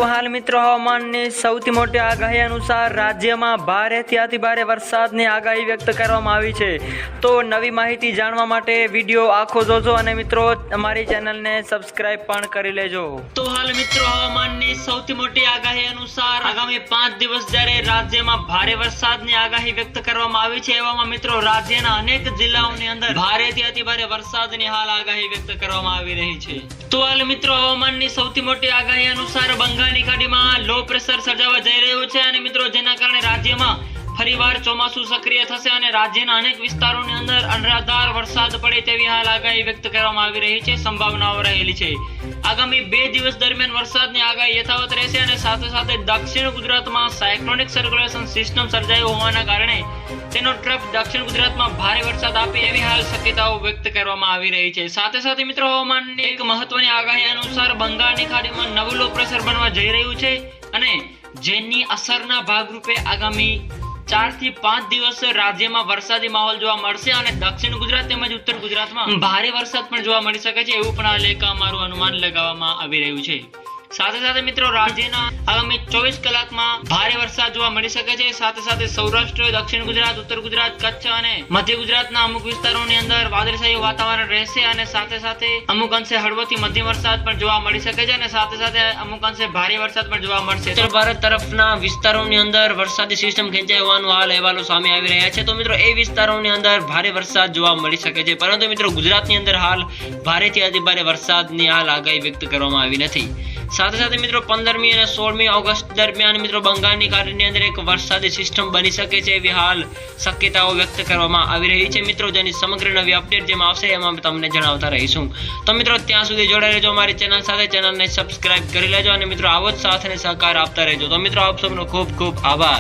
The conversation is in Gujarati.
તો હાલ મિત્રો હવામાનની સૌથી મોટી આગાહી અનુસાર રાજ્યમાં ભારેથી અતિભારે વરસાદની આગાહી વ્યક્ત કરવામાં આવી છે। તો નવી માહિતી જાણવા માટે વિડીયો આખો જોજો અને મિત્રો અમારી ચેનલને સબસ્ક્રાઇબ પણ કરી લેજો। તો હાલ મિત્રો હવામાનની સૌથી મોટી આગાહી અનુસાર આગામી 5 દિવસ જ્યારે રાજ્યમાં ભારે વરસાદની આગાહી વ્યક્ત કરવામાં આવી છે, એવામાં મિત્રો રાજ્યના અનેક જિલ્લાઓની અંદર ભારેથી અતિભારે વરસાદની હાલ આગાહી વ્યક્ત કરવામાં આવી રહી છે। તો હાલ મિત્રો હવામાનની સૌથી મોટી આગાહી અનુસાર બંગાળની ખાડીમાં લો પ્રેશર સર્જાવા જઈ રહ્યું છે અને મિત્રો જેના કારણે રાજ્યમાં ફરીવાર ચોમાસું સક્રિય થશે અને રાજ્યના અનેક વિસ્તારોની અંદર અનરાધાર વરસાદ પડે તેવી હાલ આગાહી વ્યક્ત કરવામાં આવી રહી છે, સંભાવનાઓ રહેલી છે। આગામી 2 દિવસ દરમિયાન વરસાદની આગાહી યથાવત રહેશે અને સાથે સાથે દક્ષિણ ગુજરાતમાં સાયક્લોનિક સર્ક્યુલેશન સિસ્ટમ સર્જાયું હોવાના કારણે તેનો ટ્રફ દક્ષિણ ગુજરાતમાં ભારે વરસાદ આપે એવી હાલ શક્યતાઓ વ્યક્ત કરવામાં આવી રહી છે। સાથે સાથે મિત્રો હવામાનની એક મહત્વની આગાહી અનુસાર બંગાળની ખાડીમાં નવું લો પ્રેશર બનવા જઈ રહ્યું છે અને જેની અસરના ભાગરૂપે આગામી 4 થી 5 દિવસ રાજ્યમાં વરસાદી માહોલ જોવા મળશે અને દક્ષિણ ગુજરાત તેમજ ઉત્તર ગુજરાતમાં ભારે વરસાદ પણ જોવા મળી શકે છે એવું પણ આ લેખામારું અનુમાન લગાવવામાં આવી રહ્યું છે। સાથે સાથે મિત્રો રાજ્યના આગામી 24 કલાકમાં ભારે વરસાદ જોવા મળી શકે છે। સાથે સાથે સૌરાષ્ટ્ર, દક્ષિણ ગુજરાત, ઉત્તર ગુજરાત, કચ્છ અને મધ્ય ગુજરાતના અમુક વિસ્તારોની અંદર વાદળછાયું વાતાવરણ રહેશે અને સાથે સાથે અમુક અંશે હળવોથી મધ્યમ વરસાદ પણ જોવા મળી શકે છે અને સાથે સાથે અમુક અંશે ભારે વરસાદ પણ જોવા મળશે। ઉત્તર ભારત તરફના વિસ્તારોની અંદર વરસાદી સિસ્ટમ ખેંચાઈ હોવાનું હાલ અહેવાલો સામે આવી રહ્યા છે। તો મિત્રો એ વિસ્તારોની અંદર ભારે વરસાદ જોવા મળી શકે છે, પરંતુ મિત્રો ગુજરાતની અંદર હાલ ભારેથી અતિભારે વરસાદની હાલ આગાહી વ્યક્ત કરવામાં આવી નથી। સાથે સાથે મિત્રો 15મી અને 16મી ઓગસ્ટ દરમિયાન મિત્રો બંગાળની ખાડીની અંદર એક વરસાદી સિસ્ટમ બની શકે છે એવી હાલ શક્યતાઓ વ્યક્ત કરવામાં આવી રહી છે। મિત્રો જેની સમગ્ર નવી અપડેટ જેમાં આવશે એમાં તમને જણાવતા રહીશું। તો મિત્રો ત્યાં સુધી જોડાઈ રહેજો અમારી ચેનલ સાથે, ચેનલને સબસ્ક્રાઇબ કરી લેજો અને મિત્રો આવો જ સાથ અને સહકાર આપતા રહેજો। તો મિત્રો આપ સૌનો ખૂબ ખૂબ આભાર।